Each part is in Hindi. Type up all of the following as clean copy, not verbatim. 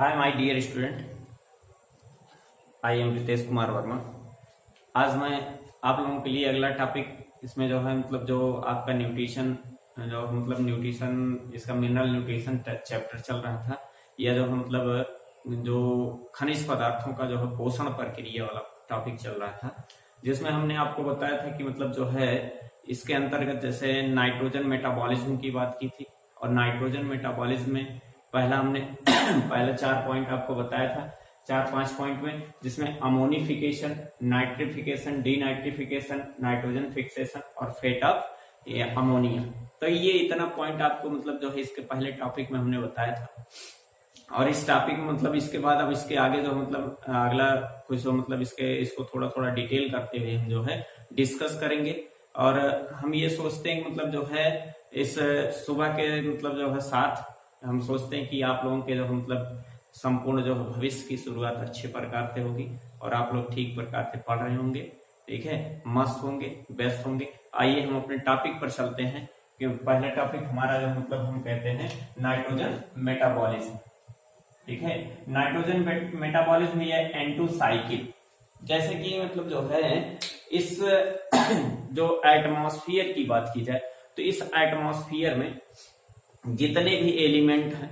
Hi my dear student, I am Ritesh Kumar Verma. आज मैं आप लोगों के लिए अगला टॉपिक इसमें जो है जो आपका न्यूट्रिशन न्यूट्रिशन इसका मिनरल न्यूट्रिशन चैप्टर चल रहा था। यह जो खनिज पदार्थों का जो है पोषण प्रक्रिया वाला टॉपिक चल रहा था, जिसमें हमने आपको बताया था कि जो है इसके अंतर्गत जैसे नाइट्रोजन मेटाबॉलिज्म की बात की थी। और नाइट्रोजन मेटाबॉलिज्म में पहला हमने पहले 4 पॉइंट आपको बताया था, 4-5 पॉइंट में, जिसमें ammonification, nitrification, denitrification, nitrogen fixation और फेट ऑफ अमोनिया। तो ये इतना पॉइंट आपको जो है इसके पहले टॉपिक में हमने बताया था। और इस टॉपिक में इसके बाद अब इसके आगे जो अगला कुछ इसको थोड़ा थोड़ा डिटेल करते हुए हम जो है डिस्कस करेंगे। और हम ये सोचते हैं जो है इस सुबह के जो है साथ हम सोचते हैं कि आप लोगों के जो संपूर्ण जो भविष्य की शुरुआत अच्छे प्रकार से होगी और आप लोग ठीक प्रकार से पढ़ रहे होंगे, ठीक है, मस्त होंगे, बेस्ट होंगे। आइए हम अपने टॉपिक पर चलते हैं कि पहला टॉपिक हमारा जो हम कहते हैं नाइट्रोजन मेटाबॉलिज्म, ठीक है। नाइट्रोजन मेटाबॉलिज्म या N2 साइकिल, जैसे कि जो है इस जो एटमॉस्फेयर की बात की जाए तो इस एटमॉस्फेयर में जितने भी एलिमेंट हैं,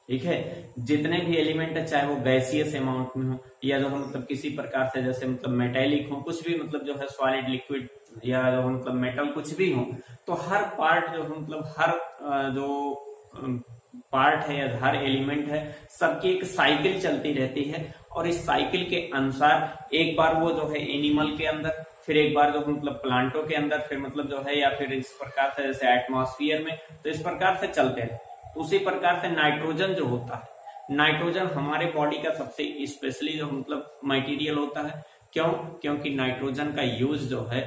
ठीक है, जितने भी एलिमेंट है, चाहे वो गैसियस अमाउंट में हो या जो किसी प्रकार से जैसे मेटेलिक हो, कुछ भी जो है सॉलिड लिक्विड या जो मेटल कुछ भी हो, तो हर पार्ट जो हर जो पार्ट है या हर एलिमेंट है, सबकी एक साइकिल चलती रहती है। और इस साइकिल के अनुसार एक बार वो जो है एनिमल के अंदर, फिर एक बार जो प्लांटों के अंदर, फिर जो है या फिर इस प्रकार से जैसे एटमॉस्फेयर में, तो इस प्रकार से चलते हैं। उसी प्रकार से नाइट्रोजन जो होता है, नाइट्रोजन हमारे बॉडी का सबसे स्पेशली जो मटेरियल होता है। क्यों? क्योंकि नाइट्रोजन का यूज जो है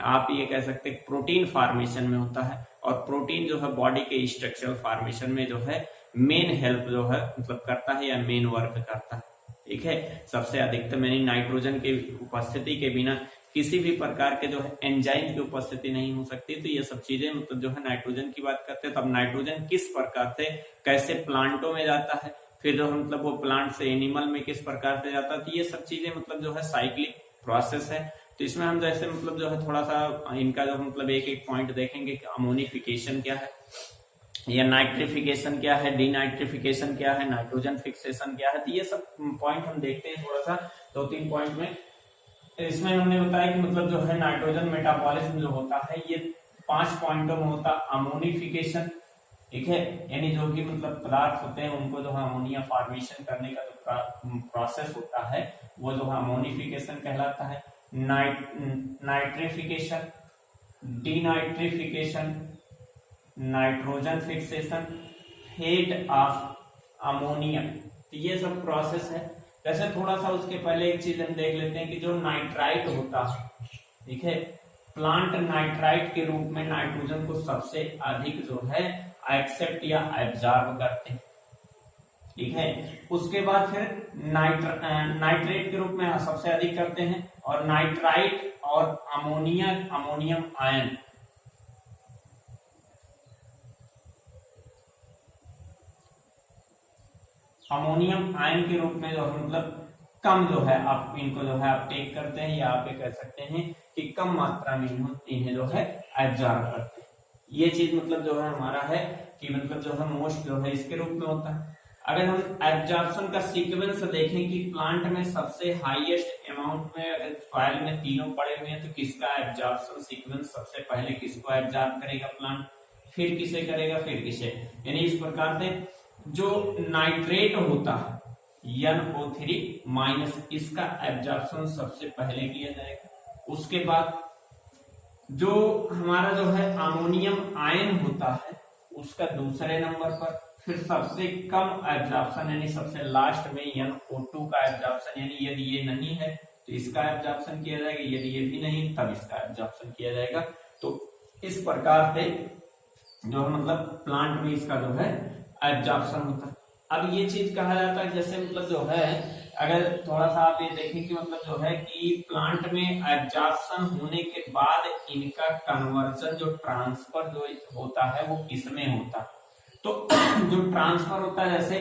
आप ये कह सकते हैं प्रोटीन फॉर्मेशन में होता है। और प्रोटीन जो है बॉडी के स्ट्रक्चरल फॉर्मेशन में जो है मेन हेल्प जो है करता है या मेन वर्क करता है, ठीक है। सबसे अधिकतम यानी नाइट्रोजन की उपस्थिति के बिना किसी भी प्रकार के जो है एंजाइम की उपस्थिति नहीं हो सकती। तो ये सब चीजें जो है नाइट्रोजन की बात करते हैं। तब नाइट्रोजन किस प्रकार से कैसे प्लांटों में जाता है, फिर जो वो प्लांट से एनिमल में किस प्रकार से जाता है, तो ये सब चीजें जो है साइक्लिक प्रोसेस है। तो इसमें हम जैसे जो है थोड़ा सा इनका जो एक एक पॉइंट देखेंगे कि अमोनिफिकेशन क्या है या नाइट्रिफिकेशन क्या है, डीनाइट्रिफिकेशन क्या है, नाइट्रोजन फिक्सेशन क्या है। तो ये सब पॉइंट हम देखते हैं थोड़ा सा 2-3 पॉइंट में। इसमें हमने बताया कि जो है नाइट्रोजन मेटाबॉलिज्म जो होता है ये 5 पॉइंटों में होता है। अमोनिफिकेशन, ठीक है, यानी जो कि पदार्थ होते हैं उनको जो है अमोनिया फॉर्मेशन करने का जो प्रोसेस होता है वो जो है अमोनिफिकेशन कहलाता है। Nitrification, denitrification, nitrogen fixation, fate of ammonia, तो ये सब प्रोसेस है। जैसे थोड़ा सा उसके पहले एक चीज हम देख लेते हैं कि जो नाइट्राइट होता है, ठीक है, प्लांट नाइट्राइट के रूप में नाइट्रोजन को सबसे अधिक जो है एक्सेप्ट या एब्जॉर्ब करते हैं, ठीक है। उसके बाद फिर नाइट्रेट के रूप में सबसे अधिक करते हैं। और नाइट्राइट और अमोनियम आयन, अमोनियम आयन के रूप में जो कम जो है आप इनको जो है आप टेक करते हैं, या आप ये कह सकते हैं कि कम मात्रा में इन्हें जो है एब्जॉर्ब करते हैं। ये चीज जो है हमारा है कि जो है मोस्ट जो है इसके रूप में होता है। अगर हम एब्जॉर्प्शन का सीक्वेंस देखें कि प्लांट में सबसे हाईएस्ट अमाउंट में अगर फाइल में तीनों पड़े हुए हैं, तो किसका एब्जॉर्प्शन सीक्वेंस सबसे पहले किसको एब्जॉर्ब करेगा प्लांट, फिर किसे करेगा, फिर किसे। यानी इस प्रकार से जो नाइट्रेट होता है NO3 माइनस, इसका एब्जॉर्प्शन सबसे पहले किया जाएगा। उसके बाद जो हमारा जो है अमोनियम आयन होता है उसका दूसरे नंबर पर, फिर सबसे कम एब्जॉर्प्शन यानी सबसे लास्ट में NO2 का एब्जॉर्प्शन, यानी यदि ये नहीं है तो इसका एब्जॉर्प्शन किया जाएगा, यदि ये भी नहीं तब इसका एब्जॉर्प्शन किया जाएगा। तो इस प्रकार से जो प्लांट में इसका जो है एब्जॉर्प्शन होता है। अब ये चीज कहा जाता है जैसे जो है अगर थोड़ा सा आप ये देखें कि जो है कि प्लांट में एब्जॉर्प्शन होने के बाद इनका कन्वर्जन जो ट्रांसफर जो होता है वो किस में होता है। तो जो ट्रांसफर होता है जैसे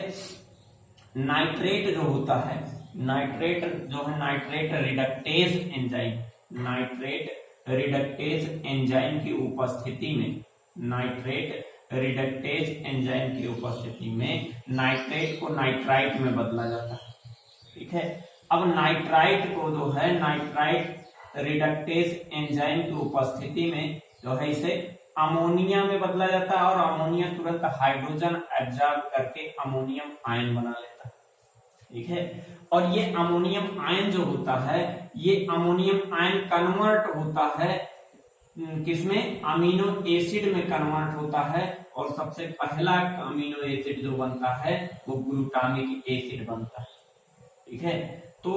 नाइट्रेट जो होता है, नाइट्रेट जो है nitrate reductase enzyme, nitrate reductase enzyme की उपस्थिति में, नाइट्रेट रिडक्टेज एंजाइम की उपस्थिति में नाइट्रेट को नाइट्राइट में बदला जाता है। ठीक है, अब नाइट्राइट को जो है नाइट्राइट रिडक्टेज एंजाइम की उपस्थिति में जो है इसे अमोनिया में बदला जाता है और अमोनिया तुरंत हाइड्रोजन एब्जॉर्ब करके अमोनियम आयन बना लेता है। ठीक है, और ये अमोनियम आयन जो होता है, ये अमोनियम आयन कन्वर्ट होता है किसमें, अमीनो एसिड में कन्वर्ट होता है, और सबसे पहला अमीनो एसिड जो बनता है वो ग्लूटामिक एसिड बनता है। ठीक है, तो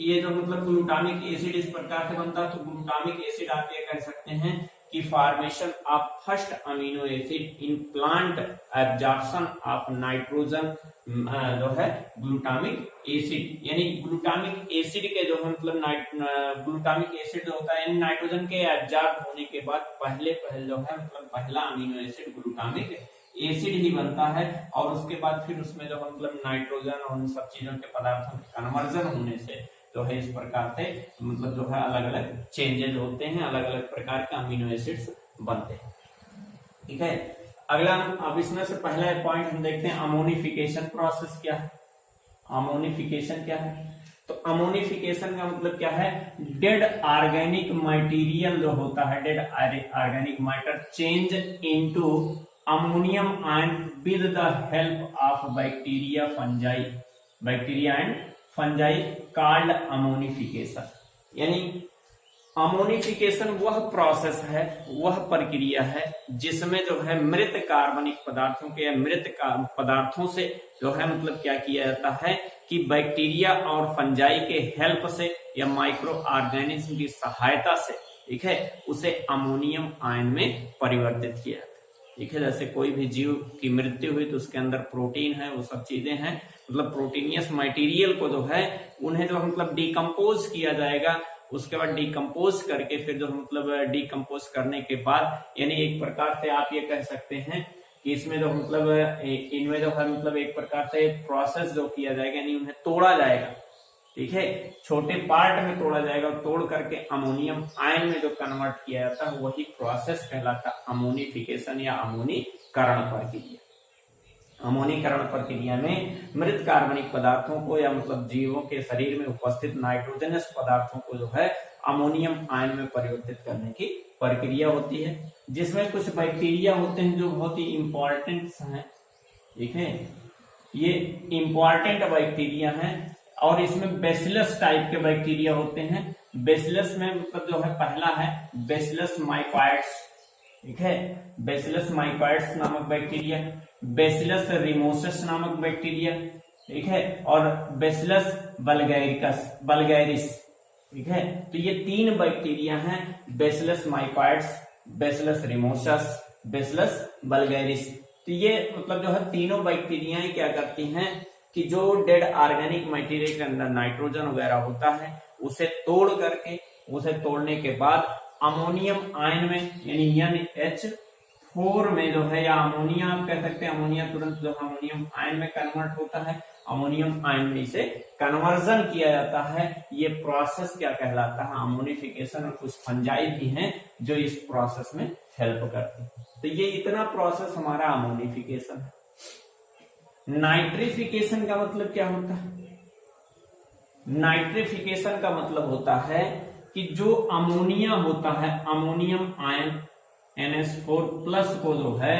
ये जो मतलब ग्लूटामिक एसिड इस प्रकार से बनता है, तो ग्लूटामिक एसिड आप ये कह सकते हैं कि formation of first amino acid in plant absorption of nitrogen जो है ग्लूटामिक एसिड, यानी ग्लूटामिक एसिड के जो है मतलब ग्लूटामिक एसिड जो होता है नाइट्रोजन के एब्जॉर्ब होने के बाद पहले जो है मतलब पहला अमीनो एसिड ग्लूटामिक एसिड ही बनता है, और उसके बाद फिर उसमें जो मतलब नाइट्रोजन और उन सब चीजों के पदार्थों के कन्वर्जन होने से जो है इस प्रकार से मतलब जो है अलग अलग चेंजेस होते हैं, अलग अलग प्रकार के अमीनो एसिड्स बनते हैं। ठीक है, अगला अब इसमें से पहला पॉइंट हम देखते हैं अमोनिफिकेशन प्रोसेस क्या है। अमोनिफिकेशन क्या है, तो अमोनिफिकेशन का मतलब क्या है, डेड ऑर्गेनिक मटेरियल जो होता है, dead organic matter change into ammonium ion with the help of bacteria fungi, bacteria and fungi called ammonification. यानी अमोनिफिकेशन वह प्रोसेस है, वह प्रक्रिया है जिसमें जो है मृत कार्बनिक पदार्थों के या मृत पदार्थों से जो है मतलब क्या किया जाता है कि बैक्टीरिया और फंजाई के हेल्प से या माइक्रो ऑर्गेनिज्म की सहायता से, ठीक है, उसे अमोनियम आयन में परिवर्तित किया जाता है। ठीक है, जैसे कोई भी जीव की मृत्यु हुई तो उसके अंदर प्रोटीन है, वो सब चीजें हैं, मतलब प्रोटीनियस मटेरियल को जो है उन्हें जो मतलब डिकम्पोज किया जाएगा, उसके बाद डिकम्पोज करके फिर जो मतलब डिकम्पोज करने के बाद यानी एक प्रकार से आप ये कह सकते हैं कि इसमें जो मतलब इनमें जो है मतलब एक प्रकार से प्रोसेस जो किया जाएगा, यानी उन्हें तोड़ा जाएगा। ठीक है, छोटे पार्ट में तोड़ा जाएगा और तोड़ करके अमोनियम आयन में जो कन्वर्ट किया जाता है वही प्रोसेस कहलाता है अमोनिफिकेशन या अमोनीकरण प्रक्रिया। अमोनीकरण प्रक्रिया में मृत कार्बनिक पदार्थों को या मतलब जीवों के शरीर में उपस्थित नाइट्रोजनस पदार्थों को जो है अमोनियम आयन में परिवर्तित करने की प्रक्रिया होती है, जिसमें कुछ बैक्टीरिया होते हैं जो बहुत ही इंपॉर्टेंट हैं। ठीक है, ये इंपॉर्टेंट बैक्टीरिया हैं और इसमें बेसिलस टाइप के बैक्टीरिया होते हैं। बेसिलस में मतलब जो है पहला है बेसिलस माइकोइड्स। ठीक है, बेसिलस माइकोइड्स नामक बैक्टीरिया, बेसिलस रिमोसस नामक बैक्टीरिया, ठीक है, और बेसिलस बल्गैरिस। ठीक है, तो ये तीन बैक्टीरिया हैं, बेसिलस माइकोइड्स, बेसिलस रिमोसस, बेसिलस बल्गैरिस। तो ये मतलब जो है तीनों बैक्टीरियाएं क्या करती हैं कि जो डेड ऑर्गेनिक मटेरियल के अंदर नाइट्रोजन वगैरह होता है उसे तोड़ करके, उसे तोड़ने के बाद अमोनियम आयन में यानी NH4 में जो है या अमोनिया आप कह सकते हैं, अमोनिया तुरंत जो अमोनियम आयन में कन्वर्ट होता है, अमोनियम आयन में इसे कन्वर्जन किया जाता है। ये प्रोसेस क्या कहलाता है, अमोनिफिकेशन। और कुछ फंजाई भी हैं जो इस प्रोसेस में हेल्प करते हैं। तो ये इतना प्रोसेस हमारा अमोनिफिकेशन है। नाइट्रिफिकेशन का मतलब क्या होता है? नाइट्रिफिकेशन का मतलब होता है कि जो अमोनिया होता है, अमोनियम आयन NH4 प्लस को जो है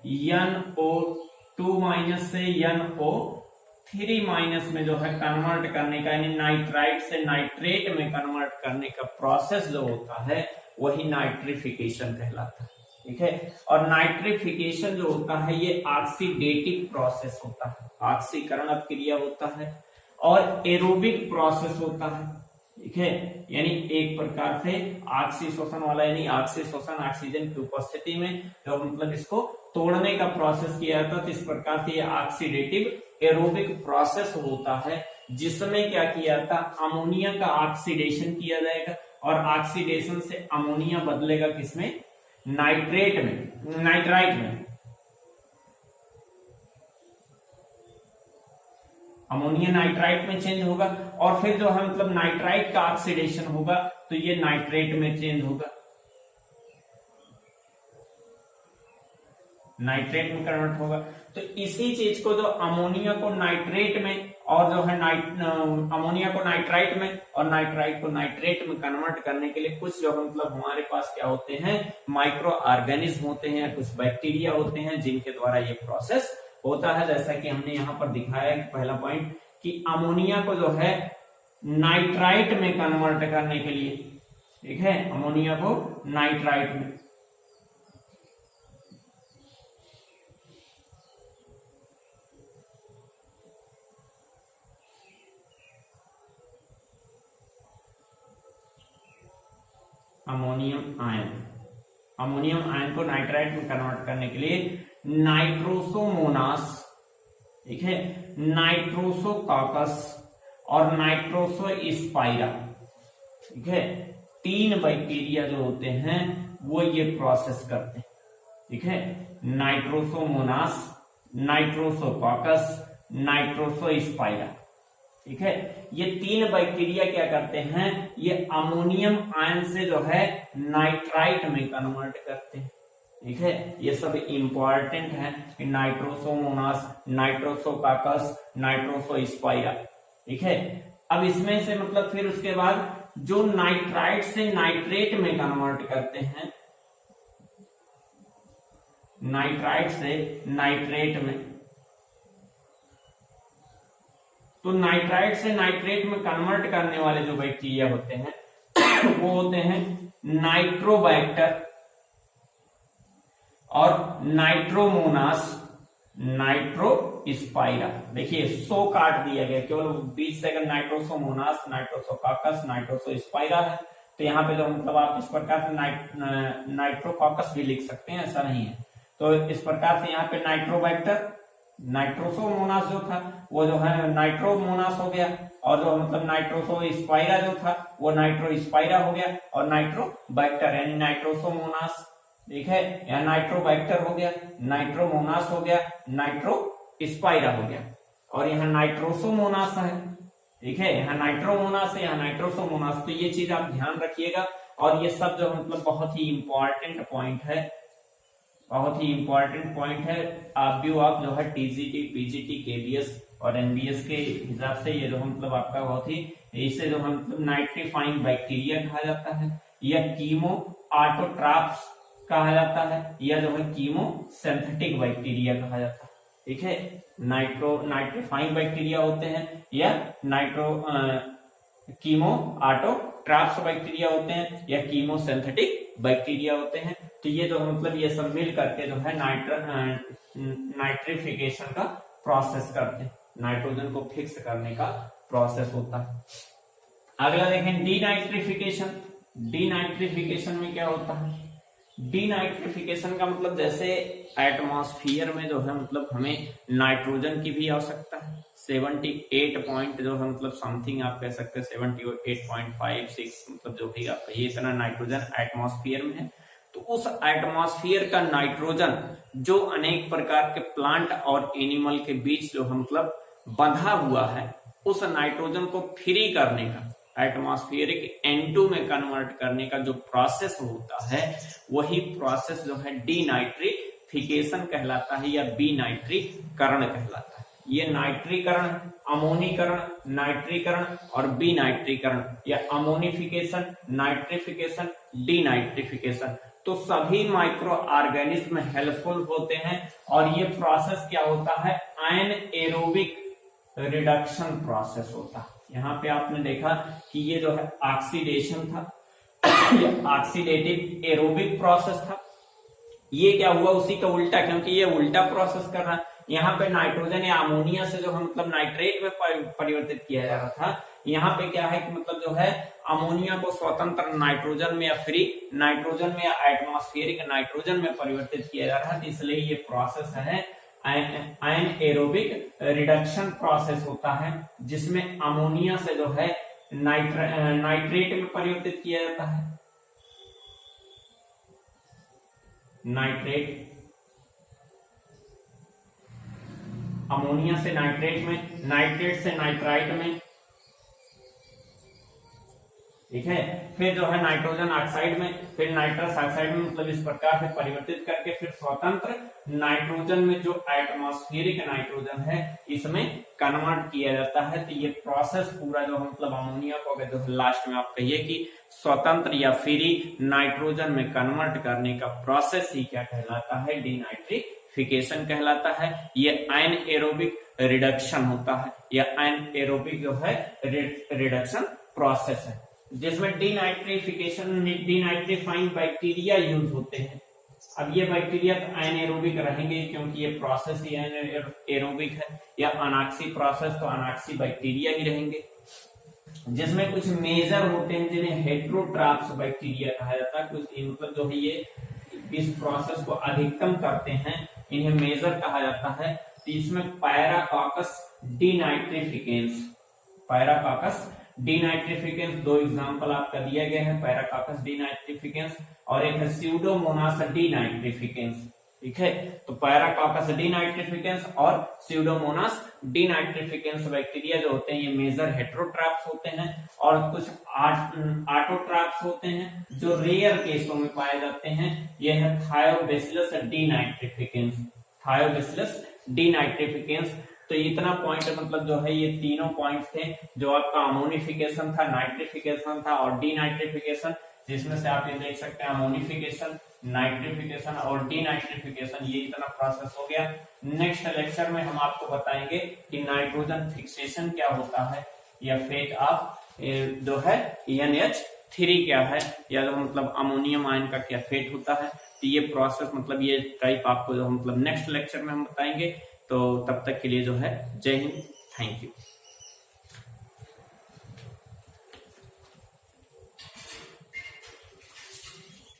NO2 माइनस से NO3 माइनस में जो है कन्वर्ट करने का, यानी नाइट्राइट से नाइट्रेट में कन्वर्ट करने का प्रोसेस जो होता है वही नाइट्रिफिकेशन कहलाता है। ठीक है, और नाइट्रिफिकेशन जो होता है ये ऑक्सीडेटिव प्रोसेस होता है, ऑक्सीकरण क्रिया होता है, और एरोबिक प्रोसेस होता है। ठीक है, यानी एक प्रकार से ऑक्सीशोषण वाला, यानी ऑक्सीशोषण ऑक्सीजन की उपस्थिति में जो मतलब इसको तोड़ने का प्रोसेस किया जाता है। तो इस प्रकार से ये ऑक्सीडेटिव एरोबिक प्रोसेस होता है जिसमें क्या किया जाता है, अमोनिया का ऑक्सीडेशन किया जाएगा और ऑक्सीडेशन से अमोनिया बदलेगा किसमें, नाइट्रेट में, नाइट्राइट में। अमोनिया नाइट्राइट में चेंज होगा, और फिर जो है मतलब नाइट्राइट का ऑक्सीडेशन होगा तो ये नाइट्रेट में चेंज होगा, नाइट्रेट में कन्वर्ट होगा। तो इसी चीज को जो अमोनिया को नाइट्रेट में और जो है अमोनिया को नाइट्राइट में और नाइट्राइट को नाइट्रेट में कन्वर्ट करने के लिए कुछ जो मतलब हमारे पास क्या होते हैं, माइक्रो ऑर्गेनिज्म होते हैं, कुछ बैक्टीरिया होते हैं जिनके द्वारा ये प्रोसेस होता है। जैसा कि हमने यहाँ पर दिखाया है पहला पॉइंट कि अमोनिया को जो है नाइट्राइट में कन्वर्ट करने के लिए, ठीक है, अमोनिया को नाइट्राइट में, अमोनियम आयन को नाइट्राइट में कन्वर्ट करने के लिए नाइट्रोसोमोनास, ठीक है, नाइट्रोसोकॉकस और नाइट्रोसोस्पाइरा, ठीक है, 3 बैक्टीरिया जो होते हैं वो ये प्रोसेस करते हैं, ठीक है, नाइट्रोसोमोनास, नाइट्रोसोकॉकस, नाइट्रोसोस्पाइरा, ठीक है। ये 3 बैक्टीरिया क्या करते हैं, ये अमोनियम आयन से जो है नाइट्राइट में कन्वर्ट करते हैं, ठीक है। ये सब इंपॉर्टेंट है कि नाइट्रोसोमोनास, नाइट्रोसोकॉकस, नाइट्रोसोस्पाइरा, ठीक है। अब इसमें से मतलब फिर उसके बाद जो नाइट्राइट से नाइट्रेट में कन्वर्ट करते हैं, नाइट्राइट से नाइट्रेट में, तो नाइट्राइट से नाइट्रेट में कन्वर्ट करने वाले जो बैक्टीरिया होते हैं वो होते हैं नाइट्रोबैक्टर और नाइट्रोमोनास, नाइट्रोस्पाइरा। देखिए सो काट दिया गया, केवल बीच से अगर नाइट्रोसोमोनास, नाइट्रोसोकॉकस, नाइट्रोसोस्पाइरा है तो यहाँ पे जो मतलब आप इस प्रकार से नाइट्रोकॉकस भी लिख सकते हैं, ऐसा नहीं है। तो इस प्रकार से यहाँ पे नाइट्रोबैक्टर, नाइट्रोसोमोनास जो था वो जो है नाइट्रोमोनास हो गया, और जो मतलब नाइट्रोसोस्पाइरा जो था वो नाइट्रोस्पाइरा हो गया, और नाइट्रोबैक्टर यानी नाइट्रोसोमोनास, ठीक है, या नाइट्रोबैक्टर हो गया, नाइट्रोमोनास हो गया, नाइट्रोस्पाइरा हो गया, और यहाँ नाइट्रोसोमोनास है, ठीक है, यहाँ नाइट्रोमोनास है, यहाँ नाइट्रोसोमोनास। तो ये चीज आप ध्यान रखिएगा, और ये सब जो मतलब बहुत ही इंपॉर्टेंट पॉइंट है, बहुत ही इंपॉर्टेंट पॉइंट है। आप जो है टीजीटी, पीजीटी, केबीएस और एनबीएस के हिसाब से ये जो मतलब आपका बहुत ही, इसे जो मतलब नाइट्रीफाइंग बैक्टीरिया कहा जाता है, या कीमो ऑटोट्रॉप्स कहा जाता है, या जो है कीमो सिंथेटिक बैक्टीरिया कहा जाता है, ठीक है। नाइट्रीफाइंग बैक्टीरिया होते हैं, या कीमो ऑटोट्रॉप्स बैक्टीरिया होते हैं, या कीमो सिंथेटिक बैक्टीरिया होते हैं। तो ये जो मतलब ये सब मिल करके जो है नाइट्रिफिकेशन का प्रोसेस करते हैं, नाइट्रोजन को फिक्स करने का प्रोसेस होता है। अगला देखें डीनाइट्रिफिकेशन। डीनाइट्रिफिकेशन में क्या होता है, डीनाइट्रिफिकेशन का मतलब जैसे एटमॉस्फेयर में जो है मतलब हमें नाइट्रोजन की भी आवश्यकता है, 78 पॉइंट जो है मतलब समथिंग आप कह सकते हैं 78.56 मतलब जो भी आप कहिए, इतना नाइट्रोजन एटमॉस्फेयर में है। तो उस एटमॉस्फेयर का नाइट्रोजन जो अनेक प्रकार के प्लांट और एनिमल के बीच जो है मतलब बंधा हुआ है, उस नाइट्रोजन को फ्री करने का, एटमॉस्फेरिक N2 में कन्वर्ट करने का जो प्रोसेस होता है, वही प्रोसेस जो है डीनाइट्रिफिकेशन कहलाता है, या विनाइट्रीकरण कहलाता है। ये नाइट्रीकरण, अमोनीकरण, नाइट्रीकरण और विनाइट्रीकरण, या अमोनिफिकेशन, नाइट्रिफिकेशन, डीनाइट्रिफिकेशन, तो सभी माइक्रो ऑर्गेनिज्म हेल्पफुल होते हैं। और ये प्रोसेस क्या होता है, आयन एरोबिक रिडक्शन प्रोसेस होता है। यहाँ पे आपने देखा कि ये जो है ऑक्सीडेशन था, ये ऑक्सीडेटिव एरोबिक प्रोसेस था। ये क्या हुआ, उसी का उल्टा, क्योंकि ये उल्टा प्रोसेस कर रहा है। यहाँ पे नाइट्रोजन या अमोनिया से जो है मतलब नाइट्रेट में परिवर्तित किया जा रहा था, यहाँ पे क्या है कि मतलब जो है अमोनिया को स्वतंत्र नाइट्रोजन में या फ्री नाइट्रोजन में या एटमॉस्फेरिक नाइट्रोजन में परिवर्तित किया जा रहा है। इसलिए ये प्रोसेस है आयन एरोबिक रिडक्शन प्रोसेस होता है, जिसमें अमोनिया से जो है नाइट्रेट में परिवर्तित किया जाता है, नाइट्रेट अमोनिया से नाइट्रेट में, नाइट्रेट से नाइट्राइट में, ठीक है। फिर जो है नाइट्रोजन ऑक्साइड में, फिर नाइट्रस ऑक्साइड में, मतलब इस प्रकार से परिवर्तित करके फिर स्वतंत्र नाइट्रोजन में जो एटमॉस्फेरिक नाइट्रोजन है इसमें कन्वर्ट किया जाता है। तो ये प्रोसेस पूरा जो मतलब अमोनिया को अगर जो लास्ट में आप कहिए कि स्वतंत्र या फ्री नाइट्रोजन में कन्वर्ट करने का प्रोसेस ही क्या कहलाता है, डीनाइट्रिफिकेशन कहलाता है। ये एनएरोबिक रिडक्शन होता है, या एनएरोबिक जो है रिडक्शन प्रोसेस है, जिसमें डीनाइट्रिफिकेशन, डीनाइट्रीफाइंग बैक्टीरिया यूज होते हैं। अब ये बैक्टीरिया तो एनएरोबिक रहेंगे क्योंकि ये प्रोसेस ही एरोबिक है, या अनाक्सी प्रोसेस तो अनाक्सी बैक्टीरिया ही रहेंगे, जिसमें कुछ मेजर होते हैं जिन्हें हेट्रोट्राप्स बैक्टीरिया कहा जाता है। कुछ मतलब जो है ये इस प्रोसेस को अधिकतम करते हैं, इन्हें मेजर कहा जाता है। तो इसमें पैराकॉकस डीनाइट्रिफिकेंस, पैराकॉकस डीनाइट्रिफिकेंस, दो एग्जांपल आपका दिया गया है, पैराकॉकस डीनाइट्रिफिकेंस और एक है स्यूडोमोनास डीनाइट्रिफिकेंस, ठीक है। तो पैराकॉकस डीनाइट्रिफिकेंस और स्यूडोमोनास डीनाइट्रिफिकेंस बैक्टीरिया जो होते हैं ये मेजर हेट्रोट्रैप्स होते हैं, और कुछ ऑटोट्रैप्स होते हैं जो रेयर केसों में पाए जाते हैं। ये है थायोबैसिलस डीनाइट्रिफिकेंस, थायोबैसिलस डीनाइट्रिफिकेंस। तो इतना पॉइंट मतलब जो है ये तीनों पॉइंट थे जो आपका अमोनिफिकेशन था, नाइट्रिफिकेशन था और डीनाइट्रिफिकेशन, जिसमें से आप ये देख सकते हैं अमोनिफिकेशन, नाइट्रिफिकेशन और डीनाइट्रिफिकेशन, ये इतना प्रोसेस हो गया। नेक्स्ट लेक्चर में हम आपको बताएंगे कि नाइट्रोजन फिक्सेशन क्या होता है, या फेट ऑफ जो है NH3 क्या है, या जो मतलब अमोनियम आयन का क्या फेट होता है। तो ये प्रोसेस मतलब ये टाइप आपको जो मतलब नेक्स्ट लेक्चर में हम बताएंगे। तो तब तक के लिए जो है जय हिंद, थैंक यू।